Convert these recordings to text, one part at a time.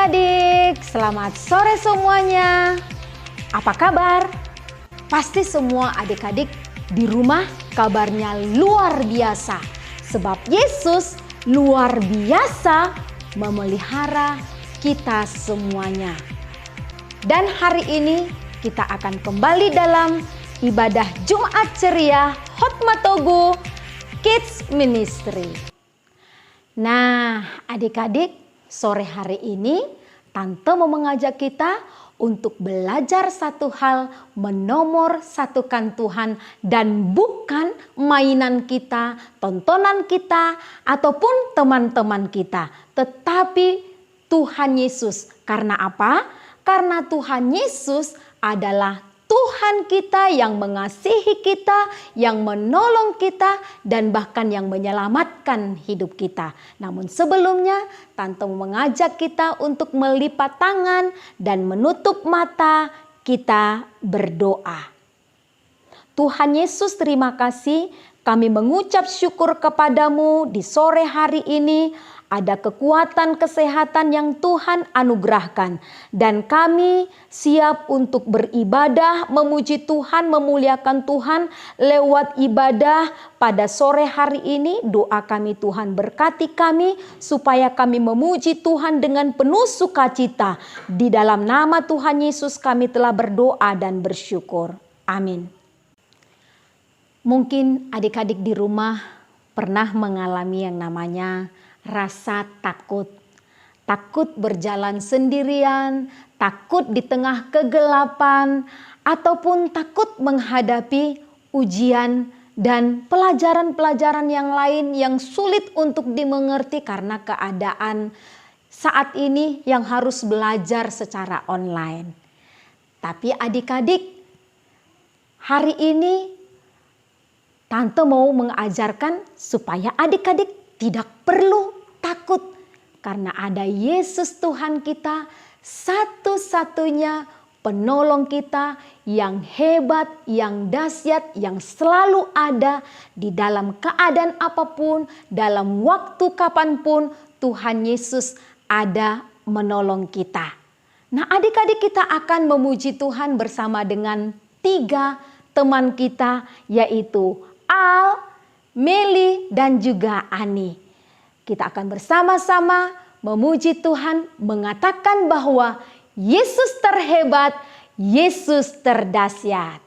adik-adik, selamat sore semuanya. Apa kabar? Pasti semua adik-adik di rumah kabarnya luar biasa. Sebab Yesus luar biasa memelihara kita semuanya. Dan hari ini kita akan kembali dalam ibadah Jumat Ceria Hotmatogu Kids Ministry. Nah, adik-adik, sore hari ini Tante mau mengajak kita untuk belajar satu hal, menomor satukan Tuhan dan bukan mainan kita, tontonan kita, ataupun teman-teman kita. Tetapi Tuhan Yesus. Karena apa? Karena Tuhan Yesus adalah Tuhan kita yang mengasihi kita, yang menolong kita, dan bahkan yang menyelamatkan hidup kita. Namun sebelumnya, Tante mengajak kita untuk melipat tangan dan menutup mata, kita berdoa. Tuhan Yesus, terima kasih. Kami mengucap syukur kepadamu di sore hari ini. Ada kekuatan kesehatan yang Tuhan anugerahkan. Dan kami siap untuk beribadah, memuji Tuhan, memuliakan Tuhan lewat ibadah pada sore hari ini. Doa kami Tuhan berkati kami supaya kami memuji Tuhan dengan penuh sukacita. Di dalam nama Tuhan Yesus kami telah berdoa dan bersyukur. Amin. Mungkin adik-adik di rumah pernah mengalami yang namanya rasa takut. Takut berjalan sendirian, takut di tengah kegelapan, ataupun takut menghadapi ujian dan pelajaran-pelajaran yang lain yang sulit untuk dimengerti karena keadaan saat ini yang harus belajar secara online. Tapi adik-adik, hari ini Tante mau mengajarkan supaya adik-adik tidak perlu takut karena ada Yesus Tuhan kita, satu-satunya penolong kita yang hebat, yang dahsyat, yang selalu ada di dalam keadaan apapun, dalam waktu kapanpun Tuhan Yesus ada menolong kita. Nah, adik-adik, kita akan memuji Tuhan bersama dengan 3 teman kita, yaitu Al, Meli, dan juga Ani. Kita akan bersama-sama memuji Tuhan, mengatakan bahwa Yesus terhebat, Yesus terdahsyat.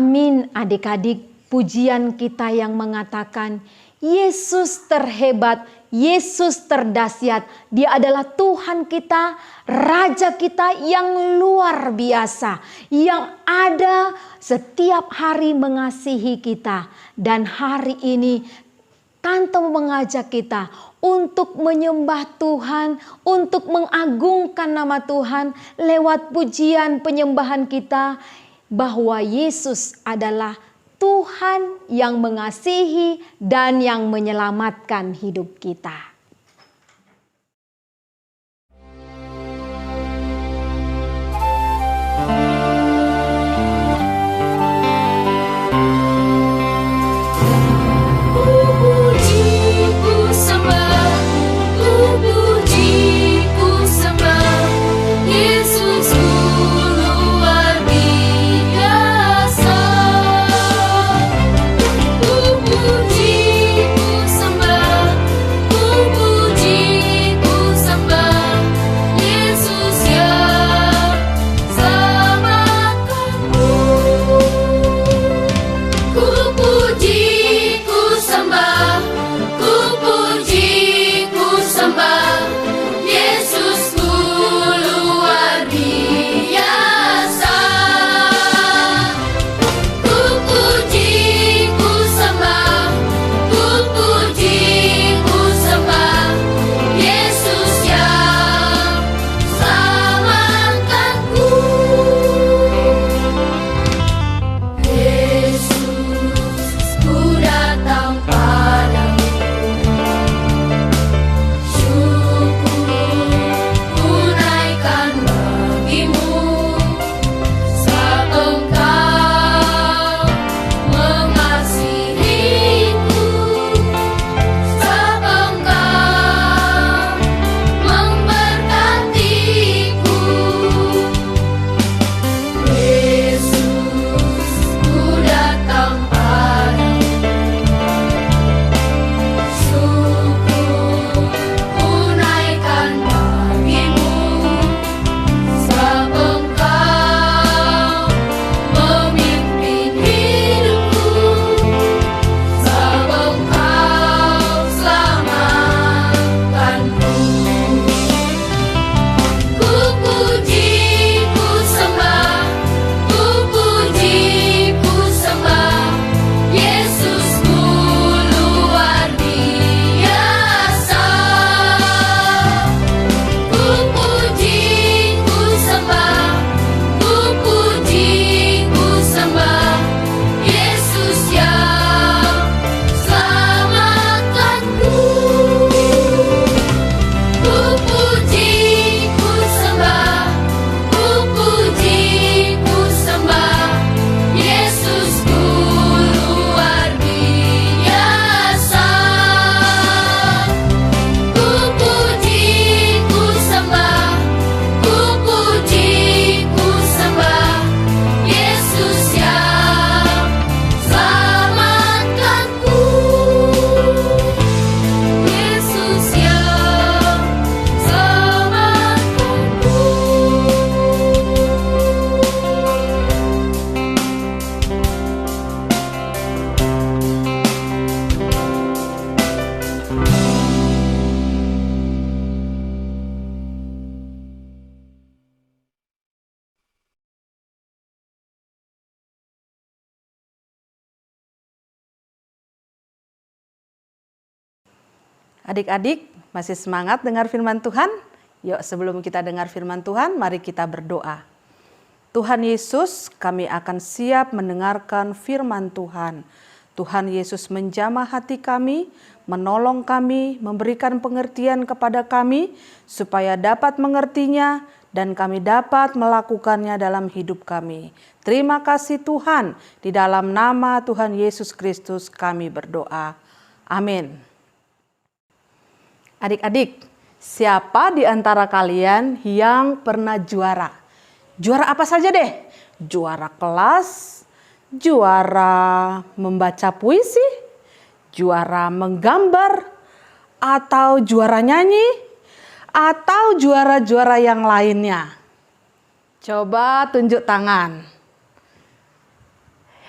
Amin adik-adik, pujian kita yang mengatakan Yesus terhebat, Yesus terdahsyat. Dia adalah Tuhan kita, Raja kita yang luar biasa, yang ada setiap hari mengasihi kita. Dan hari ini Tante mengajak kita untuk menyembah Tuhan, untuk mengagungkan nama Tuhan lewat pujian penyembahan kita, bahwa Yesus adalah Tuhan yang mengasihi dan yang menyelamatkan hidup kita. Adik-adik masih semangat dengar firman Tuhan? Yuk sebelum kita dengar firman Tuhan, mari kita berdoa. Tuhan Yesus, kami akan siap mendengarkan firman Tuhan. Tuhan Yesus menjamah hati kami, menolong kami, memberikan pengertian kepada kami, supaya dapat mengertinya dan kami dapat melakukannya dalam hidup kami. Terima kasih Tuhan, di dalam nama Tuhan Yesus Kristus kami berdoa. Amin. Adik-adik, siapa di antara kalian yang pernah juara? Juara apa saja deh? Juara kelas, juara membaca puisi, juara menggambar, atau juara nyanyi, atau juara-juara yang lainnya. Coba tunjuk tangan.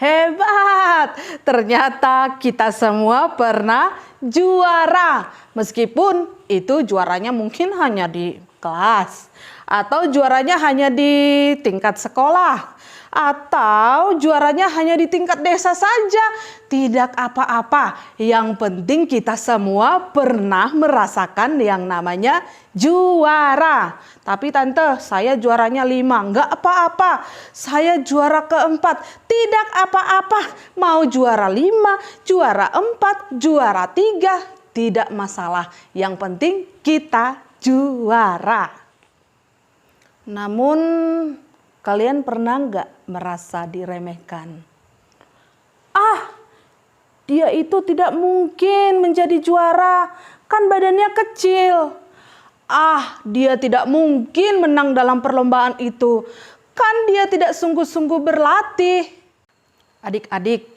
Hebat! Ternyata kita semua pernah juara. Meskipun itu juaranya mungkin hanya di kelas. Atau juaranya hanya di tingkat sekolah. Atau juaranya hanya di tingkat desa saja. Tidak apa-apa. Yang penting kita semua pernah merasakan yang namanya juara. Tapi tante, saya juaranya 5. Enggak apa-apa. Saya juara keempat. Tidak apa-apa. Mau juara 5, juara 4, juara 3. Tidak masalah. Yang penting kita juara. Namun kalian pernah nggak merasa diremehkan? Dia itu tidak mungkin menjadi juara, kan badannya kecil. Dia tidak mungkin menang dalam perlombaan itu, kan dia tidak sungguh-sungguh berlatih. Adik-adik,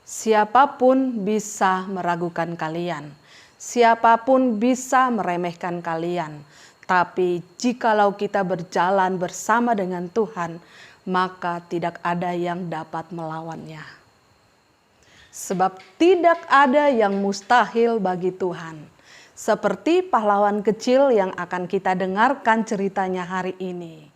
siapapun bisa meragukan kalian. Siapapun bisa meremehkan kalian. Tapi jikalau kita berjalan bersama dengan Tuhan, maka tidak ada yang dapat melawannya. Sebab tidak ada yang mustahil bagi Tuhan. Seperti pahlawan kecil yang akan kita dengarkan ceritanya hari ini.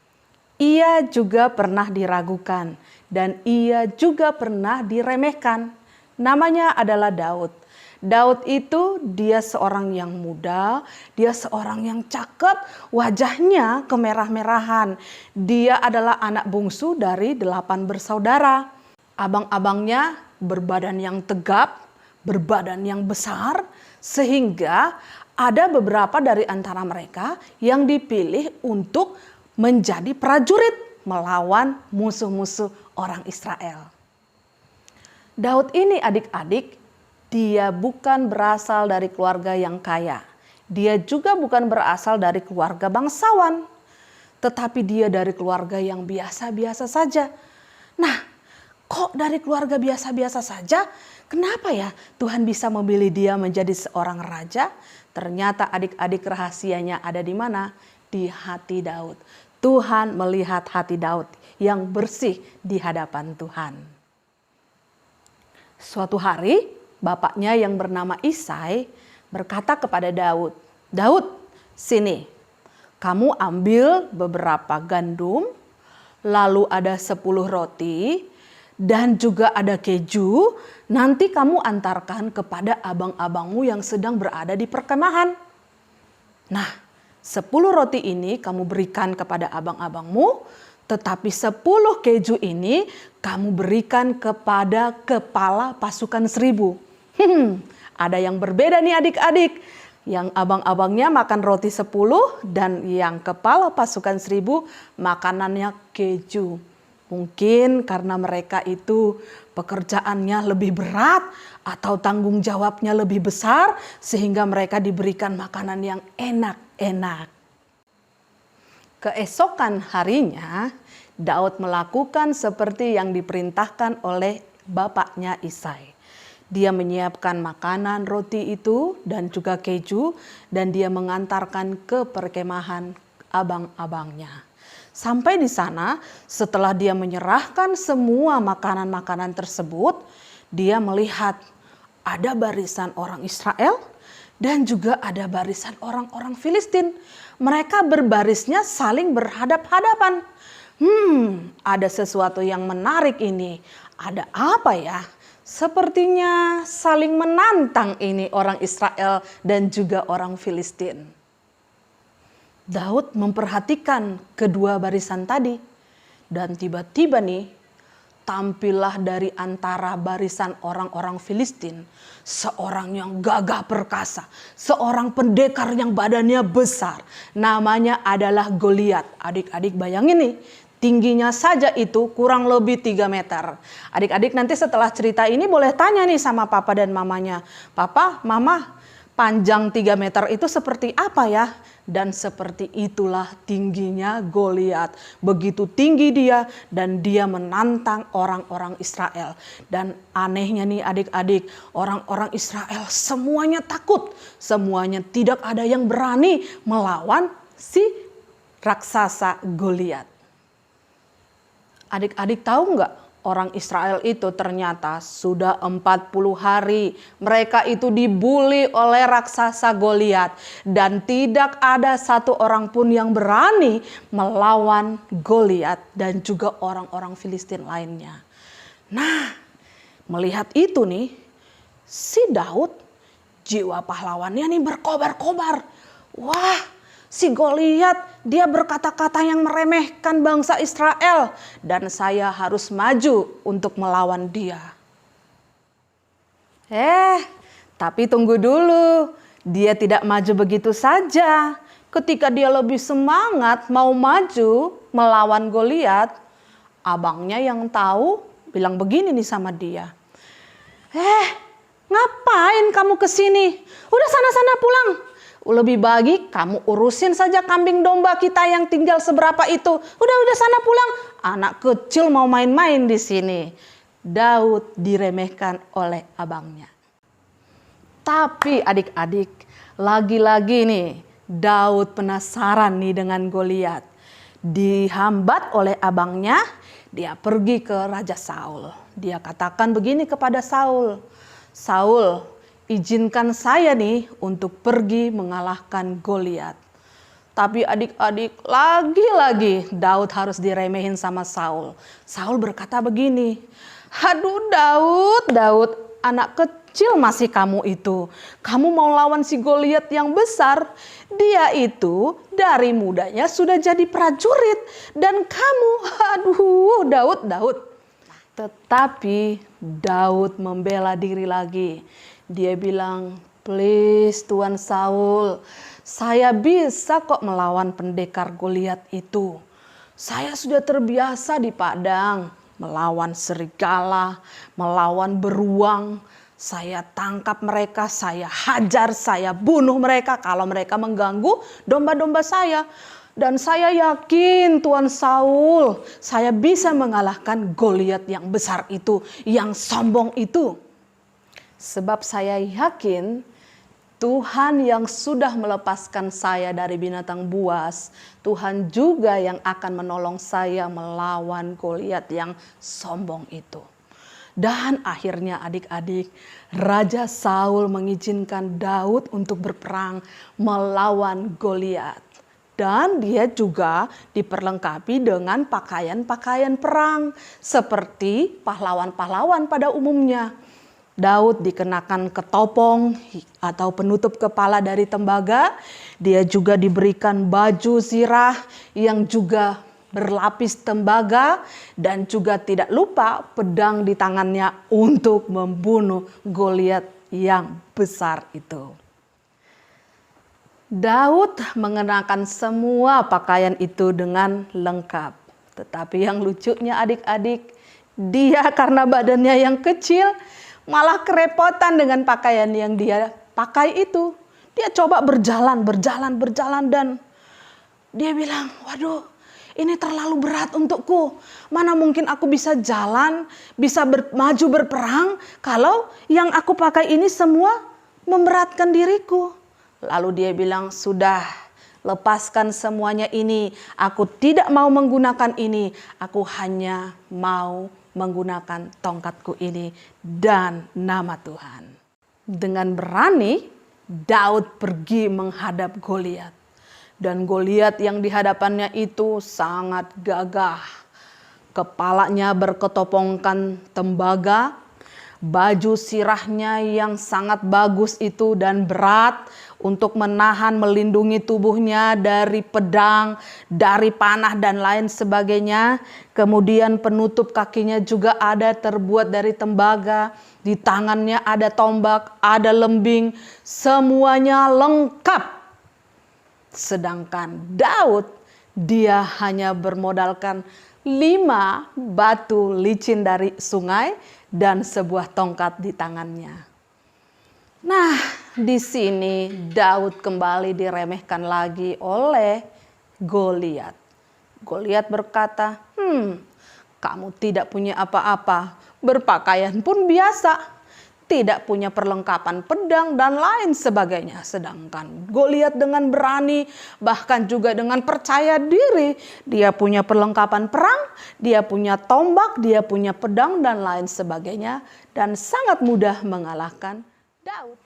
Ia juga pernah diragukan dan ia juga pernah diremehkan. Namanya adalah Daud. Daud itu dia seorang yang muda, dia seorang yang cakep, wajahnya kemerah-merahan. Dia adalah anak bungsu dari 8 bersaudara. Abang-abangnya berbadan yang tegap, berbadan yang besar, sehingga ada beberapa dari antara mereka yang dipilih untuk menjadi prajurit melawan musuh-musuh orang Israel. Daud ini adik-adik, dia bukan berasal dari keluarga yang kaya. Dia juga bukan berasal dari keluarga bangsawan. Tetapi dia dari keluarga yang biasa-biasa saja. Nah, kok dari keluarga biasa-biasa saja? Kenapa ya Tuhan bisa memilih dia menjadi seorang raja? Ternyata adik-adik rahasianya ada di mana? Di hati Daud. Tuhan melihat hati Daud yang bersih di hadapan Tuhan. Suatu hari, bapaknya yang bernama Isai berkata kepada Daud, "Daud, sini, kamu ambil beberapa gandum, lalu ada 10 roti, dan juga ada keju, nanti kamu antarkan kepada abang-abangmu yang sedang berada di perkemahan. Nah, 10 roti ini kamu berikan kepada abang-abangmu, tetapi 10 keju ini kamu berikan kepada kepala pasukan 1000. Ada yang berbeda nih adik-adik. Yang abang-abangnya makan roti 10 dan yang kepala pasukan 1000 makanannya keju. Mungkin karena mereka itu pekerjaannya lebih berat atau tanggung jawabnya lebih besar sehingga mereka diberikan makanan yang enak-enak. Keesokan harinya Daud melakukan seperti yang diperintahkan oleh bapaknya Isai. Dia menyiapkan makanan roti itu dan juga keju dan dia mengantarkan ke perkemahan abang-abangnya. Sampai di sana, setelah dia menyerahkan semua makanan-makanan tersebut, dia melihat ada barisan orang Israel dan juga ada barisan orang-orang Filistin. Mereka berbarisnya saling berhadap-hadapan. Ada sesuatu yang menarik ini. Ada apa ya? Sepertinya saling menantang ini orang Israel dan juga orang Filistin. Daud memperhatikan kedua barisan tadi dan tiba-tiba nih tampillah dari antara barisan orang-orang Filistin seorang yang gagah perkasa, seorang pendekar yang badannya besar, namanya adalah Goliat. Adik-adik bayangin nih, tingginya saja itu kurang lebih 3 meter. Adik-adik nanti setelah cerita ini boleh tanya nih sama papa dan mamanya, "Papa, mama, panjang 3 meter itu seperti apa ya?" Dan seperti itulah tingginya Goliat. Begitu tinggi dia dan dia menantang orang-orang Israel. Dan anehnya nih adik-adik, orang-orang Israel semuanya takut. Semuanya tidak ada yang berani melawan si raksasa Goliat. Adik-adik tahu nggak Orang Israel itu ternyata sudah 40 hari mereka itu dibuli oleh raksasa Goliat. Dan tidak ada satu orang pun yang berani melawan Goliat dan juga orang-orang Filistin lainnya. Nah, melihat itu nih, si Daud jiwa pahlawannya nih berkobar-kobar. Wah, si Goliat dia berkata-kata yang meremehkan bangsa Israel dan saya harus maju untuk melawan dia. Tapi tunggu dulu. Dia tidak maju begitu saja. Ketika dia lebih semangat mau maju melawan Goliat, abangnya yang tahu bilang begini nih sama dia. Ngapain kamu kesini? Udah sana-sana pulang. Lebih baik kamu urusin saja kambing domba kita yang tinggal seberapa itu. Udah sana pulang. Anak kecil mau main-main di sini. Daud diremehkan oleh abangnya. Tapi adik-adik, lagi-lagi nih Daud penasaran nih dengan Goliat. Dihambat oleh abangnya, dia pergi ke Raja Saul. Dia katakan begini kepada Saul. Saul, izinkan saya nih untuk pergi mengalahkan Goliat. Tapi adik-adik, lagi-lagi Daud harus diremehin sama Saul. Saul berkata begini, aduh Daud, anak kecil masih kamu itu. Kamu mau lawan si Goliat yang besar. Dia itu dari mudanya sudah jadi prajurit. Dan kamu, aduh Daud. Tetapi Daud membela diri lagi. Dia bilang, please Tuan Saul, saya bisa kok melawan pendekar Goliat itu. Saya sudah terbiasa di padang, melawan serigala, melawan beruang. Saya tangkap mereka, saya hajar, saya bunuh mereka kalau mereka mengganggu domba-domba saya. Dan saya yakin Tuan Saul, saya bisa mengalahkan Goliat yang besar itu, yang sombong itu. Sebab saya yakin Tuhan yang sudah melepaskan saya dari binatang buas, Tuhan juga yang akan menolong saya melawan Goliat yang sombong itu. Dan akhirnya adik-adik, Raja Saul mengizinkan Daud untuk berperang melawan Goliat. Dan dia juga diperlengkapi dengan pakaian-pakaian perang seperti pahlawan-pahlawan pada umumnya. Daud dikenakan ketopong atau penutup kepala dari tembaga. Dia juga diberikan baju zirah yang juga berlapis tembaga. Dan juga tidak lupa pedang di tangannya untuk membunuh Goliat yang besar itu. Daud mengenakan semua pakaian itu dengan lengkap. Tetapi yang lucunya adik-adik, dia karena badannya yang kecil malah kerepotan dengan pakaian yang dia pakai itu. Dia coba berjalan dan dia bilang, waduh ini terlalu berat untukku. Mana mungkin aku bisa jalan, bisa maju berperang kalau yang aku pakai ini semua memberatkan diriku. Lalu dia bilang, sudah lepaskan semuanya ini. Aku tidak mau menggunakan ini. Aku hanya mau menggunakan tongkatku ini dan nama Tuhan. Dengan berani, Daud pergi menghadap Goliat. Dan Goliat yang di hadapannya itu sangat gagah. Kepalanya berketopongkan tembaga. Baju sirahnya yang sangat bagus itu dan berat untuk menahan melindungi tubuhnya dari pedang, dari panah dan lain sebagainya. Kemudian penutup kakinya juga ada terbuat dari tembaga. Di tangannya ada tombak, ada lembing, semuanya lengkap. Sedangkan Daud dia hanya bermodalkan 5 batu licin dari sungai dan sebuah tongkat di tangannya. Nah, di sini Daud kembali diremehkan lagi oleh Goliat. Goliat berkata, kamu tidak punya apa-apa, berpakaian pun biasa. tidak punya perlengkapan pedang dan lain sebagainya. Sedangkan Goliat dengan berani, bahkan juga dengan percaya diri, dia punya perlengkapan perang, dia punya tombak, dia punya pedang dan lain sebagainya, dan sangat mudah mengalahkan Daud.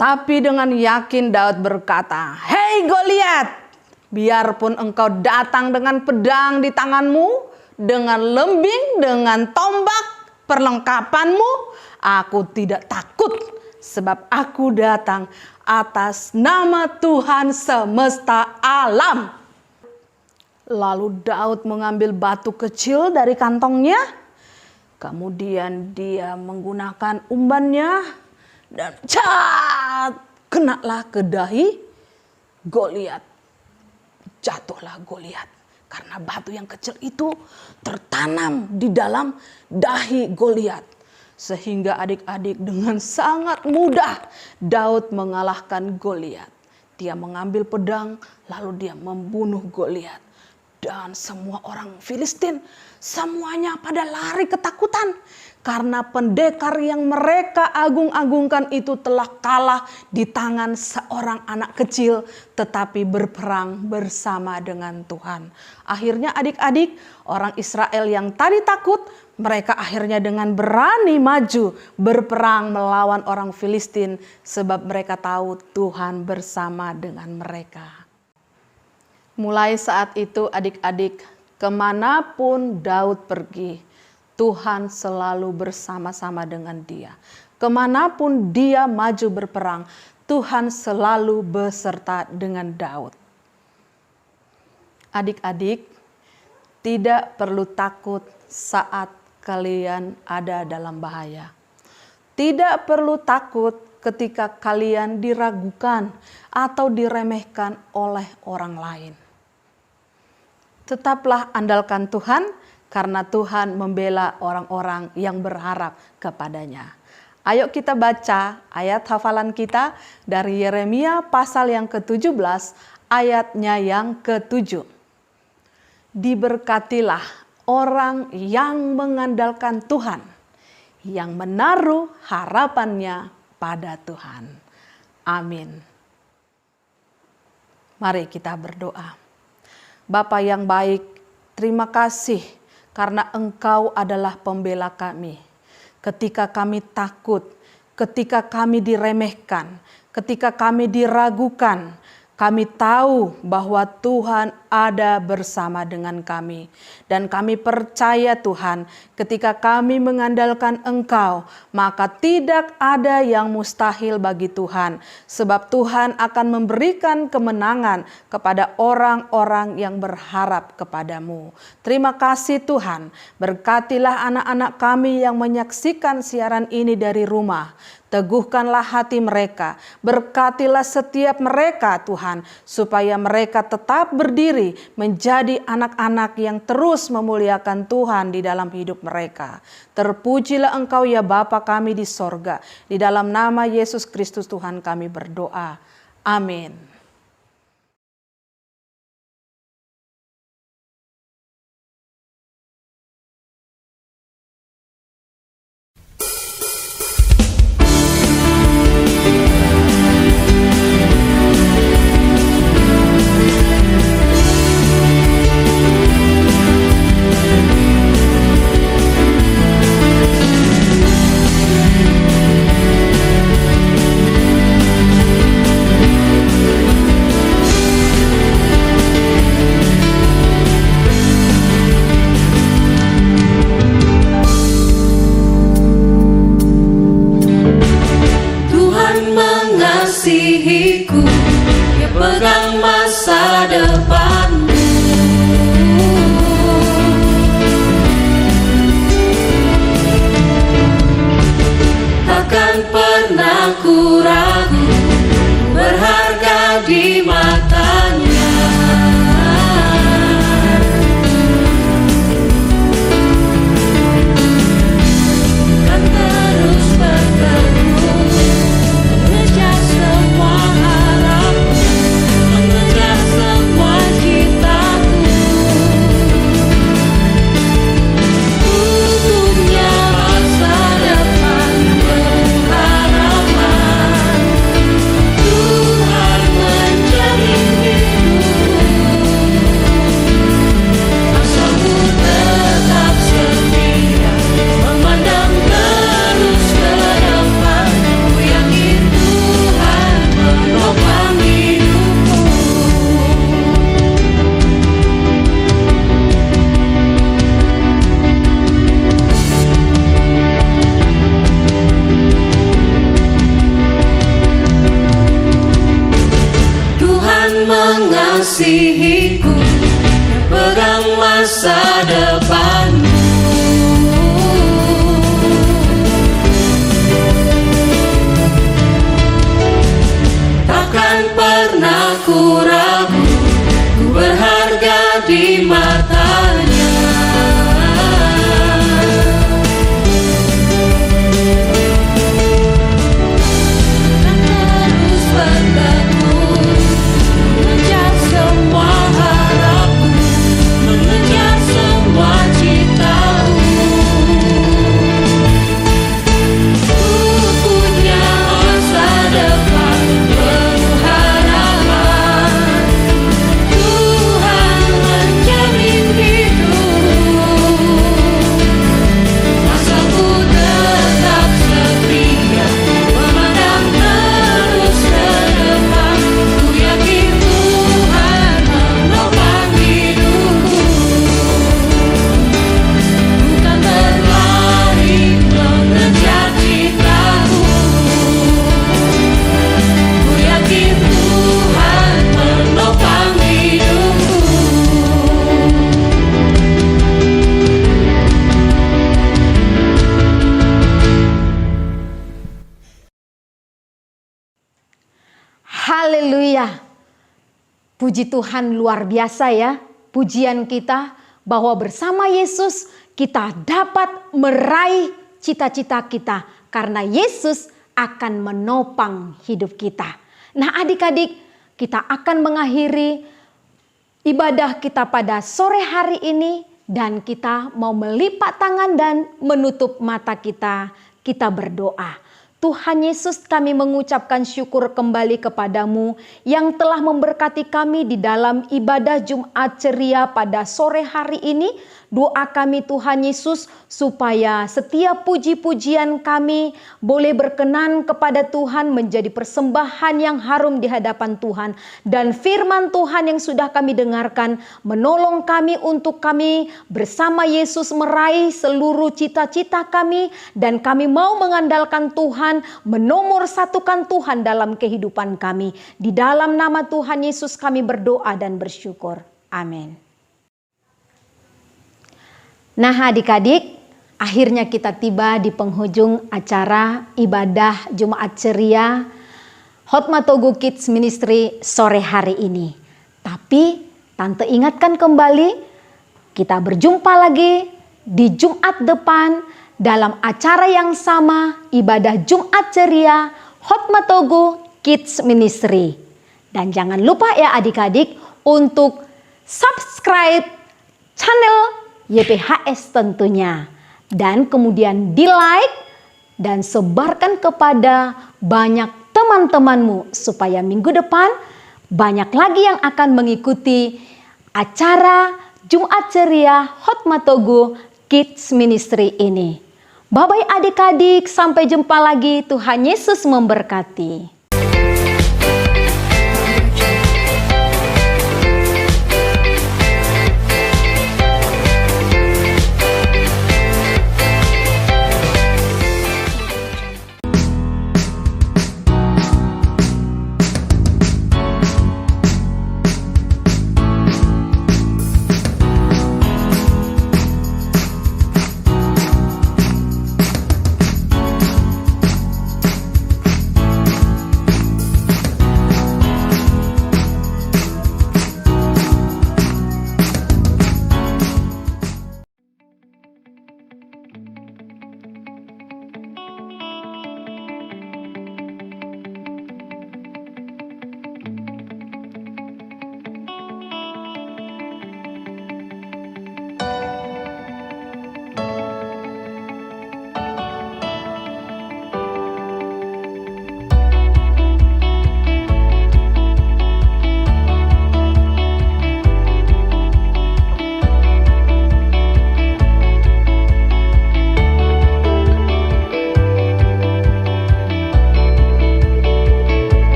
Tapi dengan yakin Daud berkata, "Hei Goliat, biarpun engkau datang dengan pedang di tanganmu, dengan lembing, dengan tombak, perlengkapanmu, aku tidak takut, sebab aku datang atas nama Tuhan semesta alam." Lalu Daud mengambil batu kecil dari kantongnya, kemudian dia menggunakan umbannya dan kenalah ke dahi Goliat. Jatuhlah Goliat. Karena batu yang kecil itu tertanam di dalam dahi Goliat. Sehingga adik-adik dengan sangat mudah Daud mengalahkan Goliat. Dia mengambil pedang lalu dia membunuh Goliat. Dan semua orang Filistin semuanya pada lari ketakutan. Karena pendekar yang mereka agung-agungkan itu telah kalah di tangan seorang anak kecil, tetapi berperang bersama dengan Tuhan. Akhirnya adik-adik, orang Israel yang tadi takut, mereka akhirnya dengan berani maju berperang melawan orang Filistin, sebab mereka tahu Tuhan bersama dengan mereka. Mulai saat itu adik-adik, kemanapun Daud pergi, Tuhan selalu bersama-sama dengan dia. Kemanapun dia maju berperang, Tuhan selalu beserta dengan Daud. Adik-adik, tidak perlu takut saat kalian ada dalam bahaya. Tidak perlu takut ketika kalian diragukan atau diremehkan oleh orang lain. Tetaplah andalkan Tuhan, karena Tuhan membela orang-orang yang berharap kepadanya. Ayo kita baca ayat hafalan kita dari Yeremia pasal yang ke-17 ayatnya yang ke-7. Diberkatilah orang yang mengandalkan Tuhan, yang menaruh harapannya pada Tuhan. Amin. Mari kita berdoa. Bapa yang baik, terima kasih karena Engkau adalah pembela kami. Ketika kami takut, ketika kami diremehkan, ketika kami diragukan, kami tahu bahwa Tuhan ada bersama dengan kami. Dan kami percaya Tuhan, ketika kami mengandalkan Engkau, maka tidak ada yang mustahil bagi Tuhan. Sebab Tuhan akan memberikan kemenangan kepada orang-orang yang berharap kepadamu. Terima kasih Tuhan, berkatilah anak-anak kami yang menyaksikan siaran ini dari rumah. Teguhkanlah hati mereka, berkatilah setiap mereka Tuhan, supaya mereka tetap berdiri menjadi anak-anak yang terus memuliakan Tuhan di dalam hidup mereka. Terpujilah Engkau ya Bapa kami di sorga, di dalam nama Yesus Kristus Tuhan kami berdoa. Amin. mengasihiku, Dia pegang masa depanmu. Takkan pernah ku ragu, berharga di matanya. Kan terus berteduh, mengejar semua harap, mengejar semua mengasihiku, pegang masa depanmu. Takkan pernah ku ragu, ku berharga di matanya. Terus bertekun mengejar semua harapku, mengejar semua citaku. Ku punya masa depan penuh harapan. Tuhan menjamin hidup. Asalku tetap setia, memandang terus ke depan. Ku yakin Tuhan menopang hidupku. Bukan berlari mengejar citaku. Ku yakin Tuhan menopang hidupku. Haleluya. Puji Tuhan, luar biasa ya pujian kita bahwa bersama Yesus kita dapat meraih cita-cita kita karena Yesus akan menopang hidup kita. Nah adik-adik, kita akan mengakhiri ibadah kita pada sore hari ini dan kita mau melipat tangan dan menutup mata kita. Kita berdoa. Tuhan Yesus, kami mengucapkan syukur kembali kepadamu yang telah memberkati kami di dalam ibadah Jumat ceria pada sore hari ini. Doa kami Tuhan Yesus supaya setiap puji-pujian kami boleh berkenan kepada Tuhan menjadi persembahan yang harum di hadapan Tuhan. Dan firman Tuhan yang sudah kami dengarkan menolong kami untuk kami bersama Yesus meraih seluruh cita-cita kami. Dan kami mau mengandalkan Tuhan, menomor satukan Tuhan dalam kehidupan kami. Di dalam nama Tuhan Yesus kami berdoa dan bersyukur. Amin. Nah adik-adik, akhirnya kita tiba di penghujung acara ibadah Jumat ceria Hotmatogu Kids Ministry sore hari ini. Tapi Tante ingatkan kembali, kita berjumpa lagi di Jumat depan dalam acara yang sama, ibadah Jumat ceria Hotmatogu Kids Ministry. Dan jangan lupa ya adik-adik untuk subscribe channel YPHS tentunya. Dan kemudian di like dan sebarkan kepada banyak teman-temanmu supaya minggu depan banyak lagi yang akan mengikuti acara Jumat ceria Hotmatogu Kids Ministry ini. Bye-bye adik-adik, sampai jumpa lagi. Tuhan Yesus memberkati.